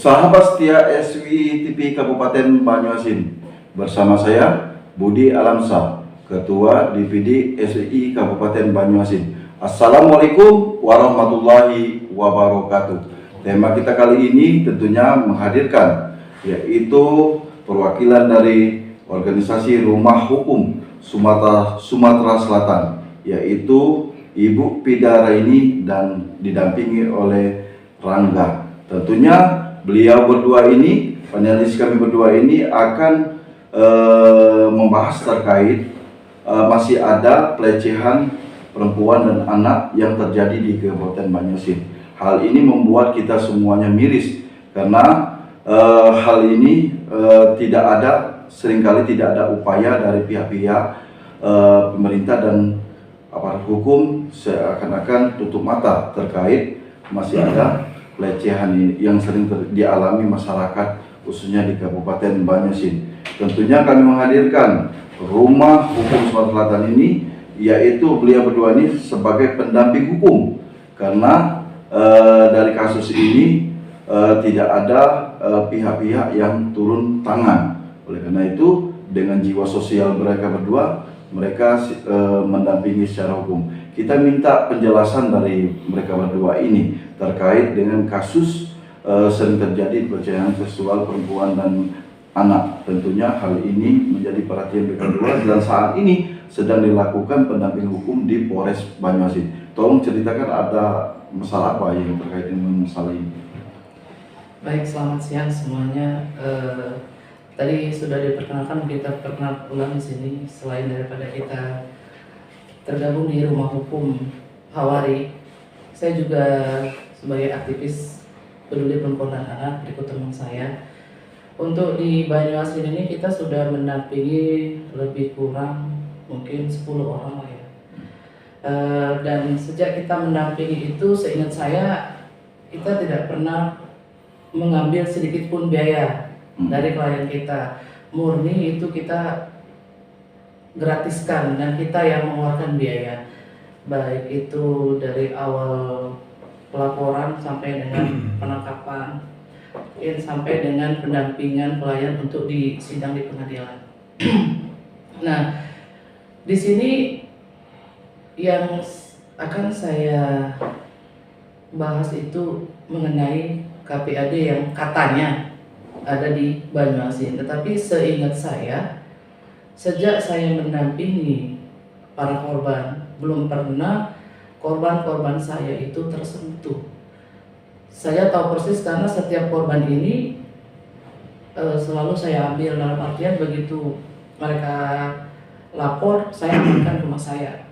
Sahabat setia SWI TV Kabupaten Banyuasin, bersama saya Budi Alamsa, Ketua DPD SWI Kabupaten Banyuasin. Assalamualaikum warahmatullahi wabarakatuh. Tema kita kali ini tentunya menghadirkan, yaitu perwakilan dari organisasi Rumah Hukum Sumatera Selatan, yaitu Ibu Pida Raini dan didampingi oleh Rangga. Tentunya beliau berdua ini, panelis kami berdua ini akan membahas terkait masih ada pelecehan perempuan dan anak yang terjadi di Kabupaten Banyuasin. Hal ini membuat kita semuanya miris karena hal ini seringkali tidak ada upaya dari pihak-pihak pemerintah dan aparat hukum, seakan-akan tutup mata terkait masih ada pelecehan yang sering dialami masyarakat khususnya di Kabupaten Banyuasin. Tentunya kami menghadirkan Rumah Hukum Sumatera Selatan ini, yaitu beliau berdua ini sebagai pendamping hukum karena dari kasus ini tidak ada pihak-pihak yang turun tangan. Oleh karena itu, dengan jiwa sosial mereka berdua, mereka mendampingi secara hukum. Kita minta penjelasan dari mereka berdua ini terkait dengan kasus sering terjadi pelecehan seksual perempuan dan anak. Tentunya hal ini menjadi perhatian mereka berdua dan saat ini sedang dilakukan pendamping hukum di Polres Banyuasin. Tolong ceritakan ada masalah apa yang terkait dengan masalah ini. Baik, selamat siang semuanya. Tadi sudah diperkenalkan, kita perkenalkan ulang di sini. Selain daripada kita tergabung di Rumah Hukum Hawari, saya juga sebagai aktivis peduli perempuan dan anak berikut teman saya. Untuk di Banyuasin ini kita sudah mendampingi lebih kurang mungkin 10 orang lah ya. Dan sejak kita mendampingi itu, seingat saya kita tidak pernah mengambil sedikit pun biaya dari klien kita. Murni itu kita gratiskan dan kita yang mengeluarkan biaya, baik itu dari awal pelaporan sampai dengan penangkapan, sampai dengan pendampingan klien untuk di sidang di pengadilan. Nah, di sini yang akan saya bahas itu mengenai KPAD yang katanya ada di Banyuasin, tetapi seingat saya, sejak saya mendampingi para korban, belum pernah korban-korban saya itu tersentuh. Saya tahu persis karena setiap korban ini selalu saya ambil, dalam artian begitu mereka lapor, saya amankan rumah saya.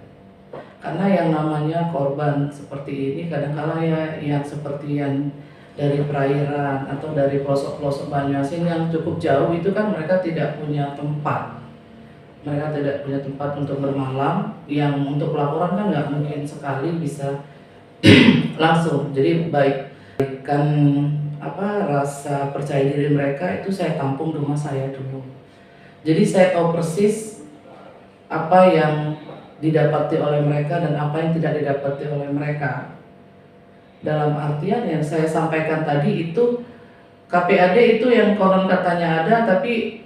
Karena yang namanya korban seperti ini kadang-kala ya yang seperti yang dari perairan atau dari pelosok-pelosok Banyuasin yang cukup jauh itu kan mereka tidak punya tempat. Mereka tidak punya tempat untuk bermalam, yang untuk pelaporan kan nggak mungkin sekali bisa langsung. Jadi baikkan rasa percaya diri mereka itu saya tampung rumah saya dulu. Jadi saya tahu persis apa yang didapati oleh mereka dan apa yang tidak didapati oleh mereka. Dalam artian yang saya sampaikan tadi itu KPAD itu yang konon katanya ada tapi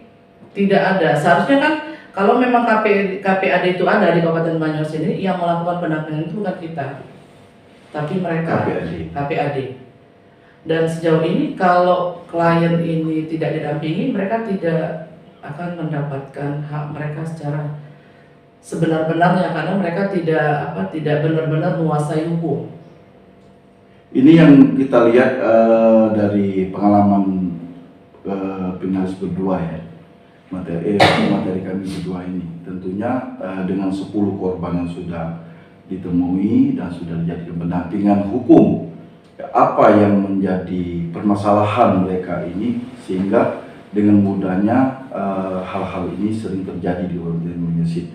tidak ada. Seharusnya kan kalau memang KPAD itu ada di Kabupaten Banyuasin ini, yang melakukan pendampingan itu bukan kita, tapi mereka, KPAD. Dan sejauh ini kalau klien ini tidak didampingi, mereka tidak akan mendapatkan hak mereka secara sebenar-benarnya karena mereka tidak benar-benar menguasai hukum. Ini yang kita lihat dari pengalaman penulis berdua ya. Materi kami berdua ini tentunya dengan 10 korban yang sudah ditemui dan sudah dijadikan pendampingan hukum, apa yang menjadi permasalahan mereka ini sehingga dengan mudahnya hal-hal ini sering terjadi di Kabupaten Banyuasin.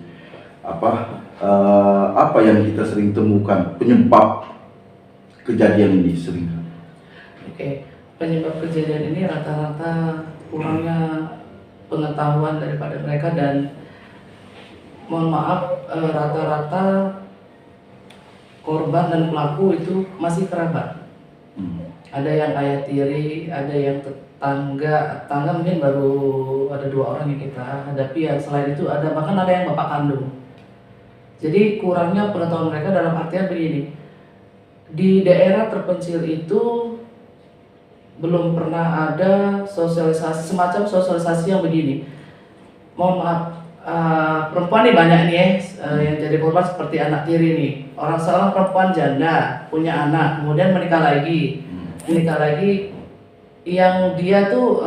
Apa yang kita sering temukan penyebab kejadian ini sering? Oke, penyebab kejadian ini rata-rata kurangnya pengetahuan daripada mereka dan mohon maaf rata-rata korban dan pelaku itu masih kerabat. ada yang ayah tiri, ada yang tetangga mungkin baru ada 2 orang yang kita hadapi ya. Selain itu ada bahkan ada yang bapak kandung. Jadi kurangnya pengetahuan mereka dalam artian begini, di daerah terpencil itu belum pernah ada sosialisasi semacam sosialisasi yang begini. Mohon maaf, perempuan nih banyak nih yang jadi korban seperti anak tiri nih. Seorang perempuan janda punya anak, kemudian menikah lagi, yang dia tuh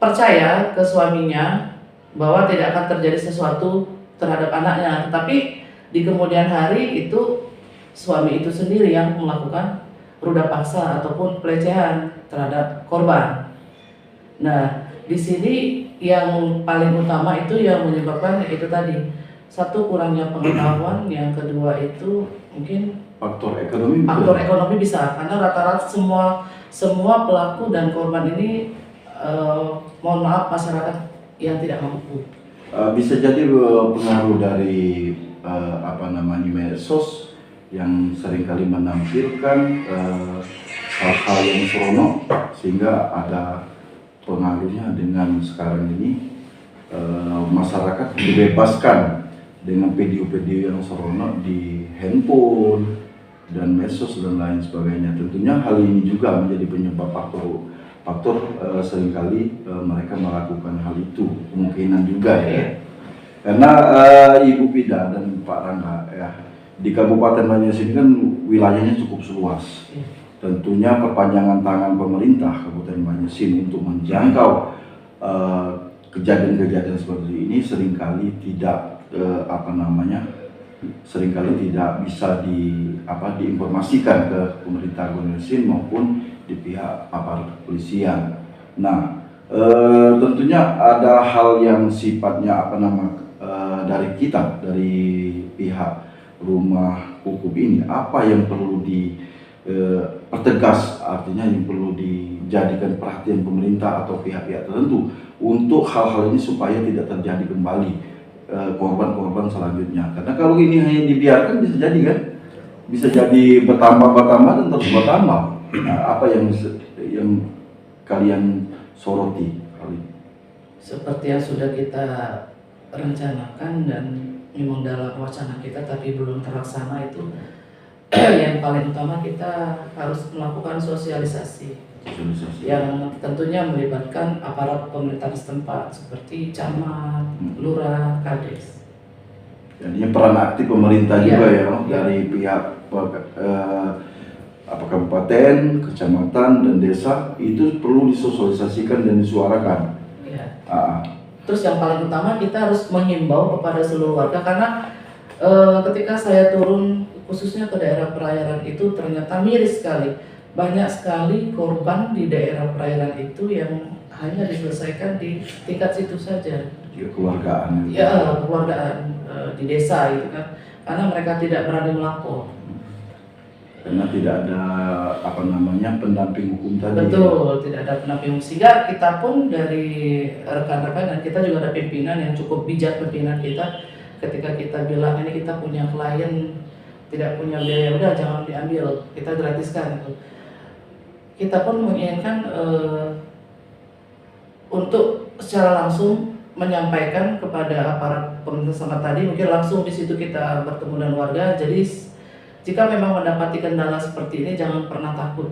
percaya ke suaminya bahwa tidak akan terjadi sesuatu terhadap anaknya, tetapi di kemudian hari itu suami itu sendiri yang melakukan ruda paksa ataupun pelecehan terhadap korban. Nah, di sini yang paling utama itu yang menyebabkan itu tadi, satu kurangnya pengetahuan, yang kedua itu mungkin Faktor ekonomi. faktor ekonomi bisa, karena rata-rata semua pelaku dan korban ini mohon maaf masyarakat yang tidak mampu. Bisa jadi pengaruh dari medsos yang seringkali menampilkan hal-hal yang seronok, sehingga ada pengaruhnya dengan sekarang ini masyarakat dibebaskan dengan video-video yang seronok di handphone dan medsos dan lain sebagainya. Tentunya hal ini juga menjadi penyebab faktor seringkali mereka melakukan hal itu, kemungkinan juga ya. Karena Ibu Pida dan Pak Rangga ya, di Kabupaten Banyumas ini kan wilayahnya cukup luas. Tentunya perpanjangan tangan pemerintah Kabupaten Banyumas untuk menjangkau kejadian-kejadian seperti ini seringkali tidak bisa diinformasikan ke pemerintah Banyumas maupun di pihak aparat kepolisian. Nah, tentunya ada hal yang sifatnya dari pihak rumah hukum ini, apa yang perlu dipertegas, artinya yang perlu dijadikan perhatian pemerintah atau pihak-pihak tertentu untuk hal-hal ini supaya tidak terjadi kembali korban-korban selanjutnya. Karena kalau ini hanya dibiarkan bisa jadi bertambah dan terus bertambah. Nah, apa yang kalian soroti kali? Seperti yang sudah kita rencanakan dan memang dalam wacana kita tapi belum terlaksana itu yang paling utama kita harus melakukan sosialisasi yang tentunya melibatkan aparat pemerintah setempat seperti camat, lurah, kades. Jadinya peran aktif pemerintah juga ya dari pihak kabupaten, kecamatan dan desa itu perlu disosialisasikan dan disuarakan. Ya. Terus yang paling utama kita harus menghimbau kepada seluruh warga, karena ketika saya turun khususnya ke daerah perairan itu ternyata miris sekali. Banyak sekali korban di daerah perairan itu yang hanya diselesaikan di tingkat situ saja. Kekeluargaan. Ya, kekeluargaan di desa gitu kan. Karena mereka tidak berani melapor. Karena tidak ada pendamping hukum tadi. Betul, tidak ada pendamping hukum. Sehingga kita pun dari rekan-rekan dan kita juga ada pimpinan yang cukup bijak, pimpinan kita ketika kita bilang ini kita punya klien tidak punya biaya, udah jangan diambil, kita gratiskan gitu. Kita pun menginginkan untuk secara langsung menyampaikan kepada aparat pemerintah setempat tadi, mungkin langsung di situ kita bertemu dengan warga. Jadi jika memang mendapati kendala seperti ini jangan pernah takut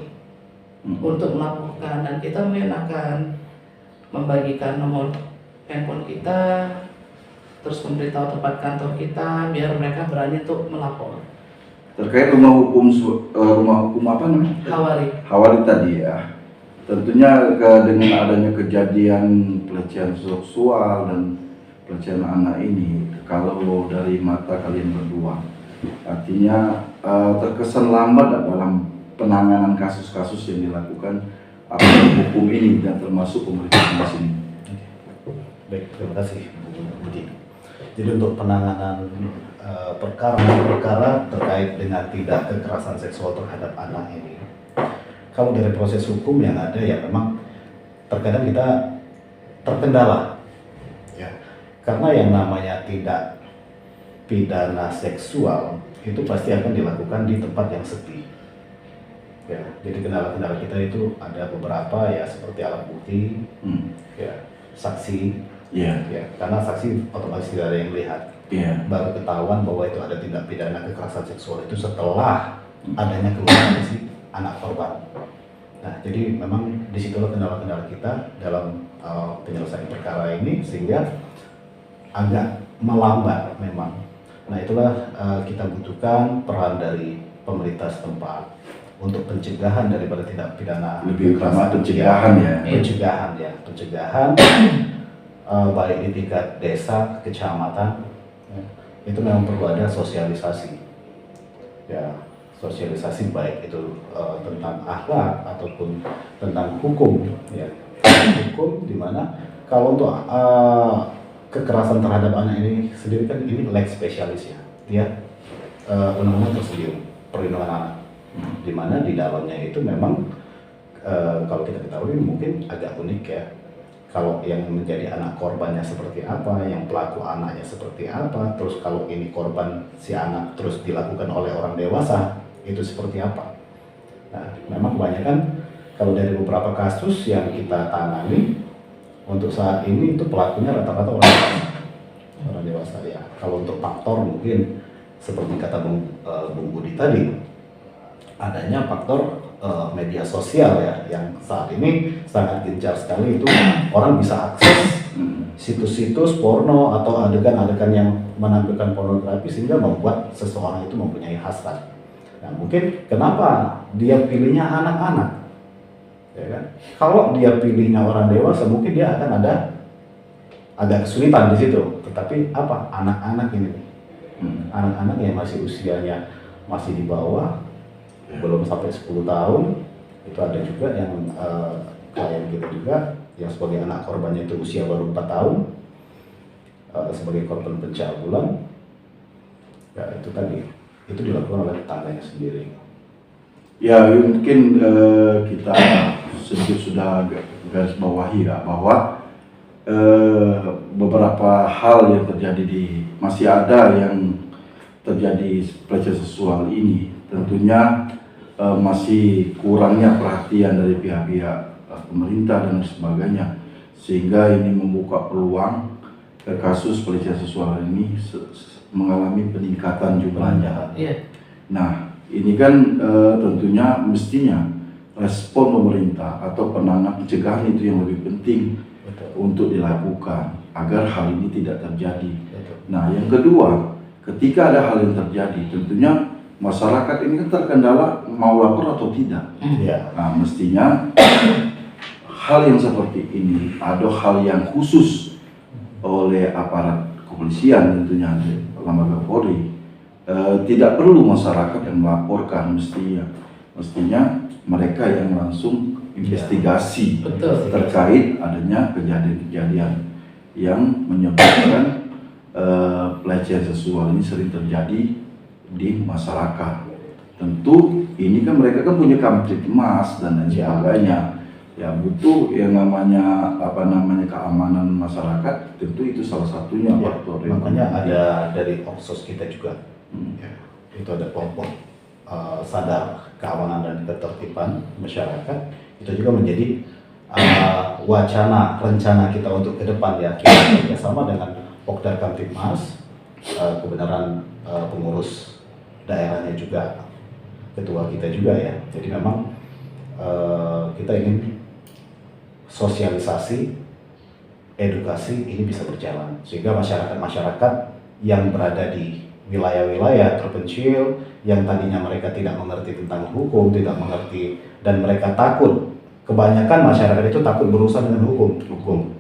untuk melaporkan, dan kita mungkin akan membagikan nomor handphone kita, terus memberitahu tempat kantor kita biar mereka berani untuk melapor. Terkait rumah hukum apa namanya? Hawari tadi ya. Tentunya dengan adanya kejadian pelecehan seksual dan pelecehan anak ini, kalau dari mata kalian berdua, artinya terkesan lambat dalam penanganan kasus-kasus yang dilakukan aparat hukum ini dan termasuk pemerintah di sini. Baik, terima kasih Bu Budi. Jadi untuk penanganan perkara terkait dengan tindak kekerasan seksual terhadap anak ini, kalau dari proses hukum yang ada ya memang terkadang kita terkendala ya, karena yang namanya tindak pidana seksual itu pasti akan dilakukan di tempat yang sepi Ya, jadi kendala-kendala kita itu ada beberapa ya, seperti alat bukti, ya, saksi, Iya. ya, karena saksi otomatis tidak ada yang melihat. Iya. Baru ketahuan bahwa itu ada tindak pidana kekerasan seksual itu setelah adanya keluarga si anak korban. Nah, jadi memang disitulah kendala-kendala kita dalam penyelesaian perkara ini, sehingga agak melambat memang. Nah, itulah kita butuhkan peran dari pemerintah setempat untuk pencegahan daripada tindak pidana. Lebih utama pencegahan ya. Pencegahan baik di tingkat desa, kecamatan, ya, itu memang perlu ada sosialisasi. Ya, sosialisasi baik itu tentang akhlak ataupun tentang hukum, ya. Hukum di mana kalau untuk kekerasan terhadap anak ini sendiri kan ini leg spesialis ya. Dia undang-undang tersendiri perlindungan anak, di mana di dalamnya itu memang kalau kita ketahui mungkin agak unik ya. Kalau yang menjadi anak korbannya seperti apa, yang pelaku anaknya seperti apa, terus kalau ini korban si anak terus dilakukan oleh orang dewasa, itu seperti apa. Nah, memang kebanyakan kalau dari beberapa kasus yang kita tangani untuk saat ini itu pelakunya rata-rata orang dewasa ya. Kalau untuk faktor mungkin seperti kata Bung Budi tadi, adanya faktor media sosial ya, yang saat ini sangat gencar sekali. Itu orang bisa akses situs-situs porno atau adegan-adegan yang menampilkan pornografi, sehingga membuat seseorang itu mempunyai hasrat. Nah, mungkin kenapa dia pilihnya anak-anak, ya kan? Kalau dia pilihnya orang dewasa, mungkin dia akan ada agak kesulitan di situ. Tetapi apa? Anak-anak ini, anak-anak yang masih usianya masih di bawah, belum sampai 10 tahun, itu ada juga yang klien kita juga yang sebagai anak korbannya itu usia baru 4 tahun, sebagai korban pencabulan. Ya, itu tadi, itu dilakukan oleh tetangganya sendiri. Ya, mungkin kita sedikit sudah garis bawahi ya, bahwa beberapa hal yang terjadi masih ada yang terjadi pelecehan seksual ini, tentunya masih kurangnya perhatian dari pihak-pihak pemerintah dan sebagainya, sehingga ini membuka peluang kasus pelecehan seksual ini mengalami peningkatan jumlahnya. Nah, ini kan tentunya mestinya respon pemerintah atau pencegahan itu yang lebih penting untuk dilakukan agar hal ini tidak terjadi. Nah, yang kedua, ketika ada hal yang terjadi, tentunya masyarakat ini kan terkendala mau lapor atau tidak. Nah, mestinya hal yang seperti ini ada hal yang khusus oleh aparat kepolisian, tentunya lembaga Polri. Tidak perlu masyarakat yang melaporkan, mestinya mereka yang langsung investigasi terkait adanya kejadian-kejadian yang menyebabkan pelecehan seksual ini sering terjadi di masyarakat. Tentu ini kan mereka kan punya Kamtibmas dan lain sebagainya. Ya, butuh yang namanya keamanan masyarakat, tentu itu salah satunya faktor. Makanya ada dari Oksos kita juga. Ya, itu ada kelompok sadar keamanan dan ketertiban masyarakat. Itu juga menjadi rencana kita untuk ke depan ya. Kita bersama dengan Pokdar Kamtibmas, kebenaran pengurus daerahnya juga, ketua kita juga ya. Jadi memang kita ingin sosialisasi, edukasi ini bisa berjalan, sehingga masyarakat yang berada di wilayah-wilayah terpencil yang tadinya mereka tidak mengerti tentang hukum, tidak mengerti, dan mereka takut. Kebanyakan masyarakat itu takut berurusan dengan hukum.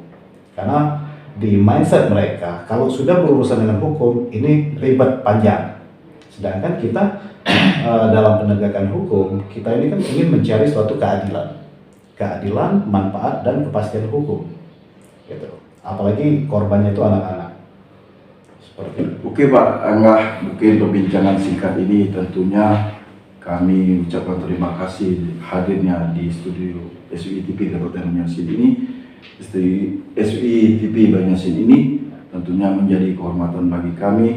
Karena di mindset mereka, kalau sudah berurusan dengan hukum, ini ribet panjang. Sedangkan kita dalam penegakan hukum, kita ini kan ingin mencari suatu keadilan, manfaat, dan kepastian hukum. Gitu. Apalagi korbannya itu anak-anak. Oke Pak Angga, mungkin perbincangan singkat ini tentunya kami ucapkan terima kasih hadirnya di studio SUI TV Kabupaten Banjarmasin ini. SUI TV Banjarmasin ini tentunya menjadi kehormatan bagi kami,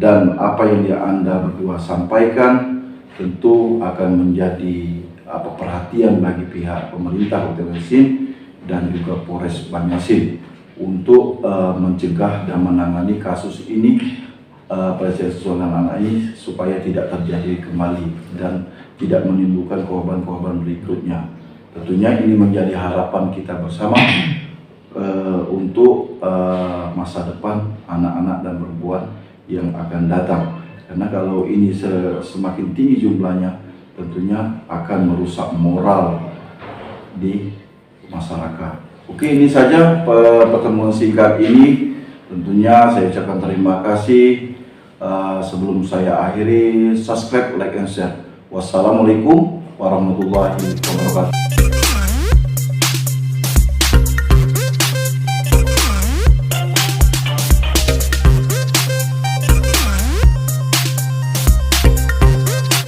dan apa yang Anda berdua sampaikan tentu akan menjadi perhatian bagi pihak pemerintah Kota Banjarmasin dan juga Polres Banjarmasin untuk mencegah dan menangani kasus ini, pelecehan seksual anak ini, supaya tidak terjadi kembali dan tidak menimbulkan korban-korban berikutnya. Tentunya ini menjadi harapan kita bersama untuk masa depan anak-anak dan perempuan yang akan datang. Karena kalau ini semakin tinggi jumlahnya, tentunya akan merusak moral di masyarakat. Oke, ini saja pertemuan singkat ini. Tentunya saya ucapkan terima kasih. Sebelum saya akhiri, subscribe, like, and share. Wassalamualaikum warahmatullahi wabarakatuh.